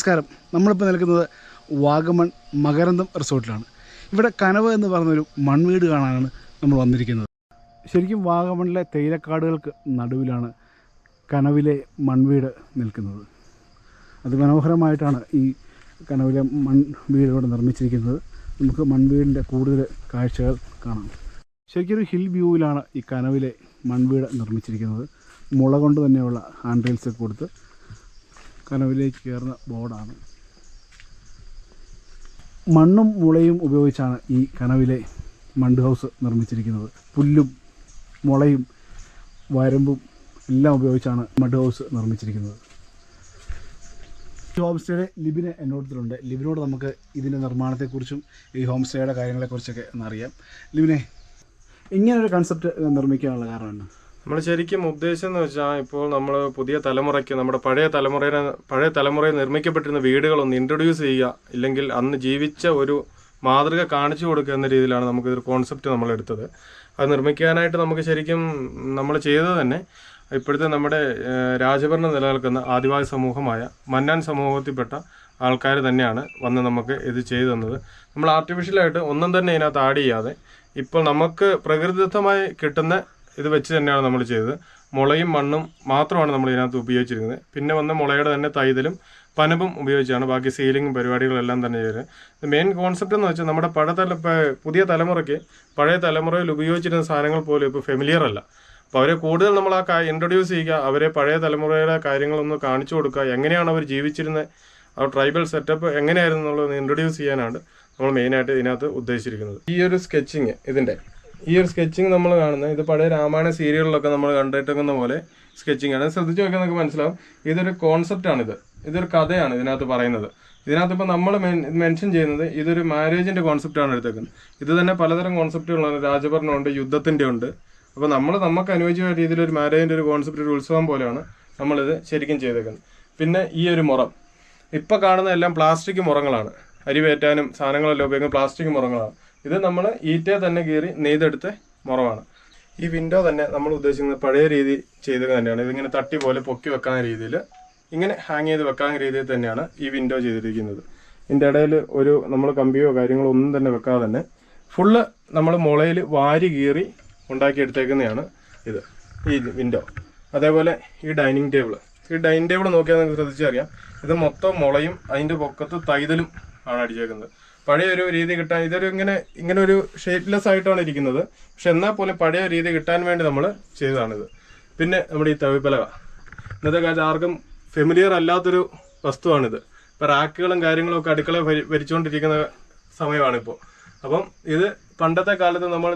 നമസ്കാരം. നമ്മളിപ്പോൾ നിൽക്കുന്നത് വാഗമൺ മകരന്തം റിസോർട്ടിലാണ്. ഇവിടെ കനവ് എന്ന് പറഞ്ഞൊരു മൺവീട് കാണാനാണ് നമ്മൾ വന്നിരിക്കുന്നത്. ശരിക്കും വാഗമണിലെ തേയിലക്കാടുകൾക്ക് നടുവിലാണ് കനവിലെ മൺവീട് നിൽക്കുന്നത്. അതിമനോഹരമായിട്ടാണ് ഈ കനവിലെ മൺവീട് ഇവിടെ നിർമ്മിച്ചിരിക്കുന്നത്. നമുക്ക് മൺവീടിൻ്റെ കൂടുതൽ കാഴ്ചകൾ കാണാം. ശരിക്കും ഒരു ഹിൽ വ്യൂവിലാണ് ഈ കനവിലെ മൺവീട് നിർമ്മിച്ചിരിക്കുന്നത്. മുള കൊണ്ട് തന്നെയുള്ള ഹാൻഡ് റെയിൽസൊക്കെ കൊടുത്ത് കനവിലേക്ക് കയറുന്ന ബോർഡാണ്. മണ്ണും മുളയും ഉപയോഗിച്ചാണ് ഈ കനവിലെ മണ്ട് ഹൗസ് നിർമ്മിച്ചിരിക്കുന്നത്. പുല്ലും മുളയും വരമ്പും എല്ലാം ഉപയോഗിച്ചാണ് മഡ് ഹൗസ് നിർമ്മിച്ചിരിക്കുന്നത്. ഈ ഹോം സ്റ്റേയുടെ ലിബിന് എന്നോടത്തിലുണ്ട്. ലിബിനോട് നമുക്ക് ഇതിൻ്റെ നിർമ്മാണത്തെക്കുറിച്ചും ഈ ഹോം സ്റ്റേയുടെ കാര്യങ്ങളെക്കുറിച്ചൊക്കെ ഒന്നറിയാം. ലിബിനെ, ഇങ്ങനൊരു കൺസെപ്റ്റ് നിർമ്മിക്കാനുള്ള കാരണം എന്നാ? നമ്മൾ ശരിക്കും ഉദ്ദേശം എന്ന് വെച്ചാൽ, ഇപ്പോൾ നമ്മൾ പുതിയ തലമുറയ്ക്ക് നമ്മുടെ പഴയ തലമുറയിൽ നിർമ്മിക്കപ്പെട്ടിരുന്ന വീടുകളൊന്ന് ഇൻട്രൊഡ്യൂസ് ചെയ്യുക, ഇല്ലെങ്കിൽ അന്ന് ജീവിച്ച ഒരു മാതൃക കാണിച്ചു കൊടുക്കുക എന്ന രീതിയിലാണ് നമുക്കിതൊരു കോൺസെപ്റ്റ് നമ്മൾ എടുത്തത്. അത് നിർമ്മിക്കാനായിട്ട് നമുക്ക് ശരിക്കും നമ്മൾ ചെയ്തത് തന്നെ ഇപ്പോഴത്തെ നമ്മുടെ രാജഭരണം നിലനിൽക്കുന്ന ആദിവാസി സമൂഹമായ മന്നാൻ സമൂഹത്തിൽപ്പെട്ട ആൾക്കാർ തന്നെയാണ് വന്ന് നമുക്ക് ഇത് ചെയ്തു തന്നത്. നമ്മൾ ആർട്ടിഫിഷ്യലായിട്ട് ഒന്നും തന്നെ ഇതിനകത്ത് ആഡ് ചെയ്യാതെ ഇപ്പോൾ നമുക്ക് പ്രകൃതിദത്തമായി കിട്ടുന്ന ഇത് വെച്ച് തന്നെയാണ് നമ്മൾ ചെയ്തത്. മുളയും മണ്ണും മാത്രമാണ് നമ്മൾ ഇതിനകത്ത് ഉപയോഗിച്ചിരിക്കുന്നത്. പിന്നെ വന്ന മുളയുടെ തന്നെ തൈതലും പനമ്പും ഉപയോഗിച്ചാണ് ബാക്കി സീലിംഗും പരിപാടികളെല്ലാം തന്നെ ചെയ്തത്. മെയിൻ കോൺസെപ്റ്റ് എന്ന് വെച്ചാൽ നമ്മുടെ പുതിയ തലമുറയ്ക്ക് പഴയ തലമുറയിൽ ഉപയോഗിച്ചിരുന്ന സാധനങ്ങൾ പോലും ഇപ്പോൾ ഫെമിലിയർ അല്ല. അപ്പോൾ അവരെ കൂടുതൽ നമ്മൾ ഇൻട്രൊഡ്യൂസ് ചെയ്യുക, അവരെ പഴയ തലമുറയുടെ കാര്യങ്ങളൊന്ന് കാണിച്ചു കൊടുക്കുക, എങ്ങനെയാണ് അവർ ജീവിച്ചിരുന്നത്, ആ ട്രൈബൽ സെറ്റപ്പ് എങ്ങനെയായിരുന്നു എന്നുള്ളത് ഇൻട്രൊഡ്യൂസ് ചെയ്യാനാണ് നമ്മൾ മെയിനായിട്ട് ഇതിനകത്ത് ഉദ്ദേശിച്ചിരിക്കുന്നത്. ഈ ഒരു സ്കെച്ചിങ് നമ്മൾ കാണുന്നത് ഇത് പഴയ രാമായണ സീരിയലിലൊക്കെ നമ്മൾ കണ്ടിട്ടിരിക്കുന്ന പോലെ സ്കെച്ചിങ് ആണ്. ശ്രദ്ധിച്ച് നോക്കിയാൽ നമുക്ക് മനസ്സിലാവും ഇതൊരു കോൺസെപ്റ്റാണിത്. ഇതൊരു കഥയാണ് ഇതിനകത്ത് പറയുന്നത്. ഇതിനകത്ത് ഇപ്പോൾ നമ്മൾ മെൻഷൻ ചെയ്യുന്നത് ഇതൊരു മാരേജിൻ്റെ കോൺസെപ്റ്റാണ് എടുത്തേക്കുന്നത്. ഇത് തന്നെ പലതരം കോൺസെപ്റ്റുകളാണ്. രാജഭരണമുണ്ട്, യുദ്ധത്തിൻ്റെ ഉണ്ട്. അപ്പോൾ നമുക്ക് അനുയോജ്യമായ രീതിയിൽ ഒരു മാരേജിൻ്റെ ഒരു കോൺസെപ്റ്റ്, ഒരു ഉത്സവം പോലെയാണ് നമ്മളിത് ശരിക്കും ചെയ്തേക്കുന്നത്. പിന്നെ ഈ ഒരു മുറം, ഇപ്പോൾ കാണുന്ന എല്ലാം പ്ലാസ്റ്റിക് മുറങ്ങളാണ്. അരി വേറ്റാനും സാധനങ്ങളെല്ലാം ഉപയോഗിക്കുന്ന പ്ലാസ്റ്റിക് മുറങ്ങളാണ്. ഇത് നമ്മൾ ഈറ്റയെ തന്നെ കീറി നെയ്തെടുത്ത മുറമാണ്. ഈ വിൻഡോ തന്നെ നമ്മൾ ഉദ്ദേശിക്കുന്നത് പഴയ രീതി ചെയ്തത് തന്നെയാണ്. ഇതിങ്ങനെ തട്ടി പോലെ പൊക്കി വെക്കാൻ രീതിയിൽ, ഇങ്ങനെ ഹാങ് ചെയ്ത് വെക്കാൻ രീതിയിൽ തന്നെയാണ് ഈ വിൻഡോ ചെയ്തിരിക്കുന്നത്. ഇതിൻ്റെ ഇടയിൽ ഒരു നമ്മൾ കമ്പിയോ കാര്യങ്ങളോ ഒന്നും തന്നെ വെക്കാതെ തന്നെ ഫുള്ള് നമ്മൾ മുളയിൽ വാരി കീറി ഉണ്ടാക്കിയെടുത്തേക്കുന്നതാണ് ഇത്, ഈ വിൻഡോ. അതേപോലെ ഈ ഡൈനിങ് ടേബിൾ നോക്കിയാൽ നിങ്ങൾക്ക് ശ്രദ്ധിച്ചറിയാം, ഇത് മൊത്തം മുളയും അതിൻ്റെ പൊക്കത്ത് തൈതലും ആണ് അടിച്ചേക്കുന്നത്. പഴയ ഒരു രീതി കിട്ടാൻ ഇതൊരു ഇങ്ങനെ ഒരു ഷേപ്പ്ലെസ് ആയിട്ടാണ് ഇരിക്കുന്നത്. പക്ഷെ എന്നാൽ പോലും പഴയ രീതി കിട്ടാൻ വേണ്ടി നമ്മൾ ചെയ്തതാണിത്. പിന്നെ നമ്മുടെ ഈ തവിപ്പലക ഇന്നത്തെ കാലത്ത് ആർക്കും ഫെമിലിയർ അല്ലാത്തൊരു വസ്തുവാണിത്. ഇപ്പം റാക്കുകളും കാര്യങ്ങളും ഒക്കെ അടുക്കള ഭരിച്ചുകൊണ്ടിരിക്കുന്ന സമയമാണിപ്പോൾ. അപ്പം ഇത് പണ്ടത്തെ കാലത്ത് നമ്മൾ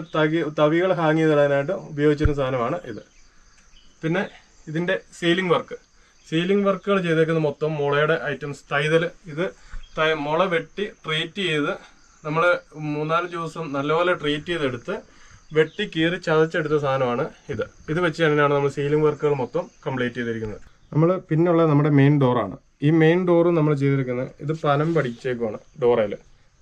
തവികൾ ഹാങ് ചെയ്തിടാനായിട്ട് ഉപയോഗിച്ചിരുന്ന സാധനമാണ് ഇത്. പിന്നെ ഇതിൻ്റെ സീലിംഗ് വർക്കുകൾ ചെയ്തേക്കുന്നത് മൊത്തം മുളയുടെ ഐറ്റംസ്. തൈതൽ, ഇത് മുള വെട്ടി ട്രീറ്റ് ചെയ്ത് നമ്മൾ 3-4 ദിവസം നല്ലപോലെ ട്രീറ്റ് ചെയ്തെടുത്ത് വെട്ടി കീറി ചതച്ചെടുത്ത സാധനമാണ് ഇത്. ഇത് വെച്ച് തന്നെയാണ് നമ്മൾ സീലിംഗ് വർക്കുകൾ മൊത്തം കംപ്ലീറ്റ് ചെയ്തിരിക്കുന്നത്. നമ്മൾ പിന്നുള്ള നമ്മുടെ മെയിൻ ഡോറാണ്. ഈ മെയിൻ ഡോറും നമ്മൾ ചെയ്തിരിക്കുന്നത് ഇത് പനം പഠിച്ചേക്കുവാണ്.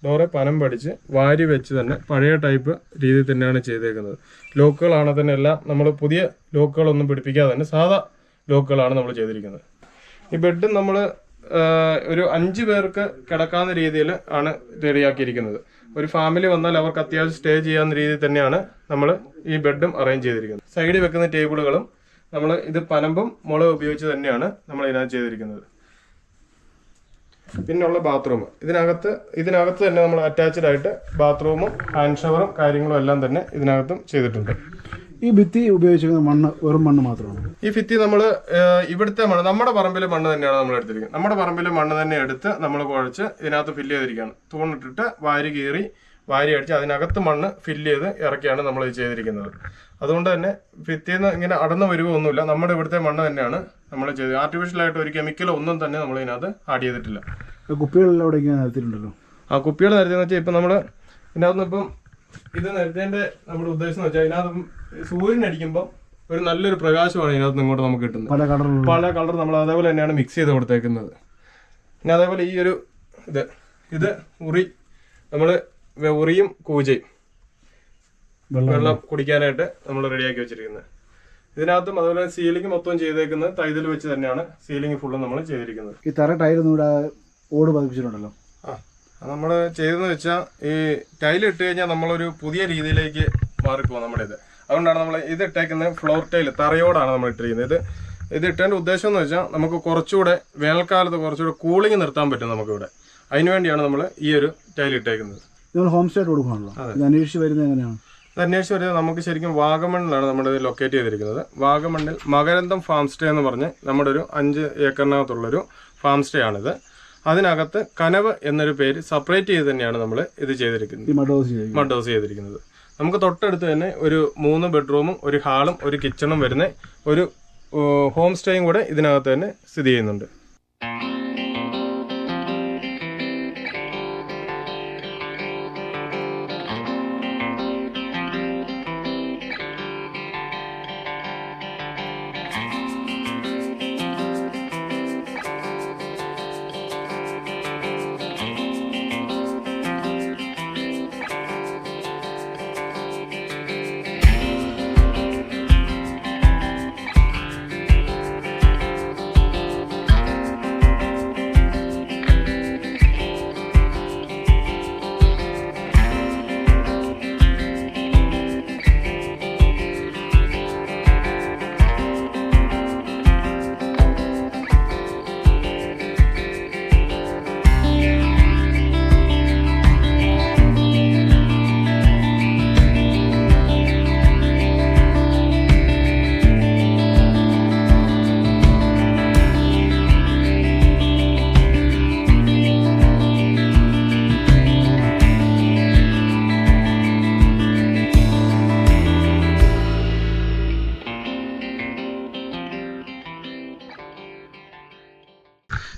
ഡോറെ പനം പഠിച്ച് വാരി വെച്ച് തന്നെ പഴയ ടൈപ്പ് രീതിയിൽ തന്നെയാണ് ചെയ്തേക്കുന്നത്. ലോക്കുകളാണ് തന്നെ എല്ലാം നമ്മൾ പുതിയ ലോക്കുകളൊന്നും പിടിപ്പിക്കാതെ തന്നെ സാധാ ലോക്കുകളാണ് നമ്മൾ ചെയ്തിരിക്കുന്നത്. ഈ ബെഡും നമ്മൾ ഒരു 5 പേർക്ക് കിടക്കാവുന്ന രീതിയിൽ ആണ് റെഡിയാക്കിയിരിക്കുന്നത്. ഒരു ഫാമിലി വന്നാൽ അവർക്ക് അത്യാവശ്യം സ്റ്റേ ചെയ്യാവുന്ന രീതിയിൽ തന്നെയാണ് നമ്മൾ ഈ ബെഡും അറേഞ്ച് ചെയ്തിരിക്കുന്നത്. സൈഡിൽ വെക്കുന്ന ടേബിളുകളും നമ്മൾ ഇത് പനമ്പും മുള ഉപയോഗിച്ച് തന്നെയാണ് നമ്മൾ ഇതിനകത്ത് ചെയ്തിരിക്കുന്നത്. പിന്നെയുള്ള ബാത്റൂം, ഇതിനകത്ത് തന്നെ നമ്മൾ അറ്റാച്ച്ഡ് ആയിട്ട് ബാത്റൂമും ഹാൻഡ് ഷവറും കാര്യങ്ങളും എല്ലാം തന്നെ ഇതിനകത്തും ചെയ്തിട്ടുണ്ട്. ഈ ഭിത്തി ഉപയോഗിച്ചിരിക്കുന്ന മണ്ണ് വെറും മണ്ണ് മാത്രമാണ്. ഈ ഭിത്തി നമ്മൾ ഇവിടുത്തെ മണ്ണ്, നമ്മുടെ പറമ്പിലെ മണ്ണ് തന്നെയാണ് നമ്മൾ എടുത്തിരിക്കുന്നത്. നമ്മുടെ പറമ്പിലെ മണ്ണ് തന്നെ എടുത്ത് നമ്മൾ കുഴച്ച് ഇതിനകത്ത് ഫില്ല് ചെയ്തിരിക്കുകയാണ്. തൂണിട്ടിട്ട് വാരി അടിച്ച് അതിനകത്ത് മണ്ണ് ഫില്ല് ചെയ്ത് ഇറക്കിയാണ് നമ്മൾ ഇത് ചെയ്തിരിക്കുന്നത്. അതുകൊണ്ട് തന്നെ ഭിത്തിന്ന് ഇങ്ങനെ അടന്നു വരുവൊന്നുമില്ല. നമ്മുടെ ഇവിടുത്തെ മണ്ണ് തന്നെയാണ് നമ്മൾ ചെയ്തത്. ആർട്ടിഫിഷ്യലായിട്ട് ഒരു കെമിക്കലോ ഒന്നും തന്നെ നമ്മൾ ഇതിനകത്ത് ആഡ് ചെയ്തിട്ടില്ല. കുപ്പികളെല്ലാം ഇവിടെ ഇങ്ങനെ നിരത്തിയിട്ടുണ്ടല്ലോ. ആ കുപ്പികൾ നിരത്തിയെന്ന് വെച്ചാൽ ഇപ്പം നമ്മൾ ഇതിനകത്ത് ഇപ്പം ഇത് നിരത്തേൻ്റെ നമ്മുടെ ഉദ്ദേശം എന്ന് വെച്ചാൽ ഇതിനകത്ത് സൂര്യനടിക്കുമ്പോൾ ഒരു നല്ലൊരു പ്രകാശമാണ് ഇതിനകത്ത് ഇങ്ങോട്ട് നമുക്ക് കിട്ടുന്നത്. പല കളർ നമ്മൾ അതേപോലെ തന്നെയാണ് മിക്സ് ചെയ്ത് കൊടുത്തേക്കുന്നത്. പിന്നെ അതേപോലെ ഈ ഒരു ഇത് ഉറി, നമ്മൾ ഉറിയും കൂജയും വെള്ളം കുടിക്കാനായിട്ട് നമ്മൾ റെഡിയാക്കി വെച്ചിരിക്കുന്നത്. ഇതിനകത്തും അതുപോലെ സീലിംഗ് മൊത്തം ചെയ്തേക്കുന്നത് തൈതൽ വെച്ച് തന്നെയാണ് സീലിംഗ് ഫുള്ളും നമ്മൾ ചെയ്തിരിക്കുന്നത്. ഈ തറ ടൈലൊന്നും ഇവിടെ ഓട് പതിപ്പിച്ചിട്ടുണ്ടല്ലോ. നമ്മൾ ചെയ്തതെന്ന് വെച്ചാൽ ഈ ടൈൽ ഇട്ട് കഴിഞ്ഞാൽ നമ്മളൊരു പുതിയ രീതിയിലേക്ക് മാറിപ്പോകും നമ്മുടെ ഇത്. അതുകൊണ്ടാണ് നമ്മൾ ഇത് ഇട്ടേക്കുന്നത് ഫ്ലോർ ടൈൽ തറയോടാണ് നമ്മൾ ഇട്ടിരിക്കുന്നത്. ഇത് ഇട്ടതിൻ്റെ ഉദ്ദേശം എന്ന് വെച്ചാൽ നമുക്ക് കുറച്ചുകൂടെ വേനൽക്കാലത്ത് കുറച്ചുകൂടെ കൂളിംഗ് നിർത്താൻ പറ്റും നമുക്കിവിടെ. അതിനുവേണ്ടിയാണ് നമ്മൾ ഈ ഒരു ടൈൽ ഇട്ടേക്കുന്നത്. നിങ്ങൾ ഹോം സ്റ്റേ കൊടുക്കുകയാണല്ലോ, ഇത് അന്വേഷിച്ച് വരുന്നത് എങ്ങനെയാണ്? ഇത് അന്വേഷിച്ച് വരുന്നത് നമുക്ക് ശരിക്കും വാഗമണ്ണിലാണ് നമ്മുടെ ഇത് ലൊക്കേറ്റ് ചെയ്തിരിക്കുന്നത്. വാഗമണ്ണിൽ മകരന്തം ഫാം സ്റ്റേ എന്ന് പറഞ്ഞ് നമ്മുടെ ഒരു 5 ഏക്കറിനകത്തുള്ളൊരു ഫാം സ്റ്റേ ആണിത്. അതിനകത്ത് കനവ് എന്നൊരു പേര് സെപ്പറേറ്റ് ചെയ്ത് തന്നെയാണ് നമ്മൾ ഇത് ചെയ്തിരിക്കുന്നത്, മഡ് ഹൗസ് ചെയ്തിരിക്കുന്നത്. നമുക്ക് തൊട്ടടുത്ത് തന്നെ ഒരു 3 ബെഡ്റൂമും ഒരു ഹാളും ഒരു കിച്ചണും വരുന്ന ഒരു ഹോം സ്റ്റേയും കൂടെ ഇതിനകത്ത് തന്നെ സ്ഥിതി ചെയ്യുന്നുണ്ട്.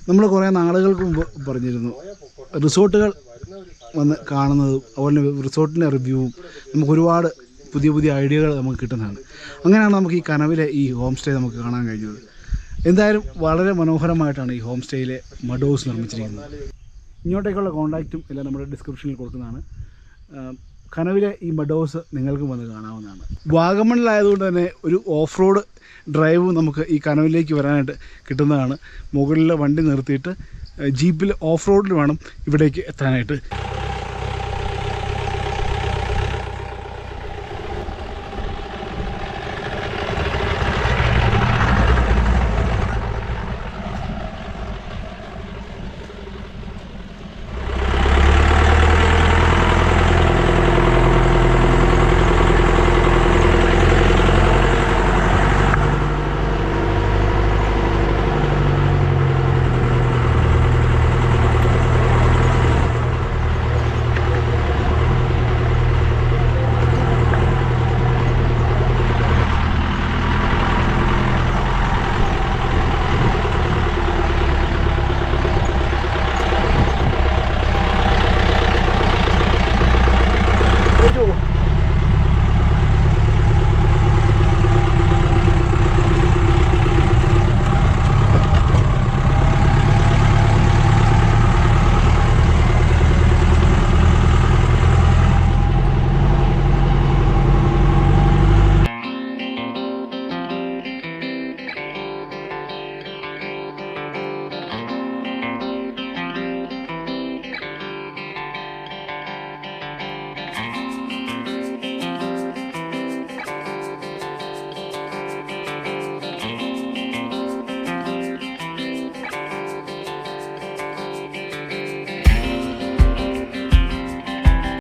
നമ്മൾ കുറേ നാളുകൾക്ക് മുമ്പ് പറഞ്ഞിരുന്നു റിസോർട്ടുകൾ വന്ന് കാണുന്നതും അതുപോലെ റിസോർട്ടിൻ്റെ റിവ്യൂവും നമുക്ക് ഒരുപാട് പുതിയ പുതിയ ഐഡിയകൾ നമുക്ക് കിട്ടുന്നതാണ്. അങ്ങനെയാണ് നമുക്ക് ഈ കനവിലെ ഈ ഹോം സ്റ്റേ നമുക്ക് കാണാൻ കഴിഞ്ഞത്. എന്തായാലും വളരെ മനോഹരമായിട്ടാണ് ഈ ഹോം സ്റ്റേയിലെ മഡ് ഹൗസ് നിർമ്മിച്ചിരിക്കുന്നത്. ഇങ്ങോട്ടേക്കുള്ള കോൺടാക്റ്റും എല്ലാം നമ്മുടെ ഡിസ്ക്രിപ്ഷനിൽ കൊടുക്കുന്നതാണ്. കനവിലെ ഈ മഡ് ഹൗസ് നിങ്ങൾക്കും വന്ന് കാണാവുന്നതാണ്. വാഗമണ്ണിലായതുകൊണ്ട് തന്നെ ഒരു ഓഫ് റോഡ് ഡ്രൈവ് നമുക്ക് ഈ കനവിലേക്ക് വരാനായിട്ട് കിട്ടുന്നതാണ്. മുകളിൽ വണ്ടി നിർത്തിയിട്ട് ജീപ്പിൽ ഓഫ് റോഡിൽ വേണം ഇവിടേക്ക് എത്താനായിട്ട്. Yo.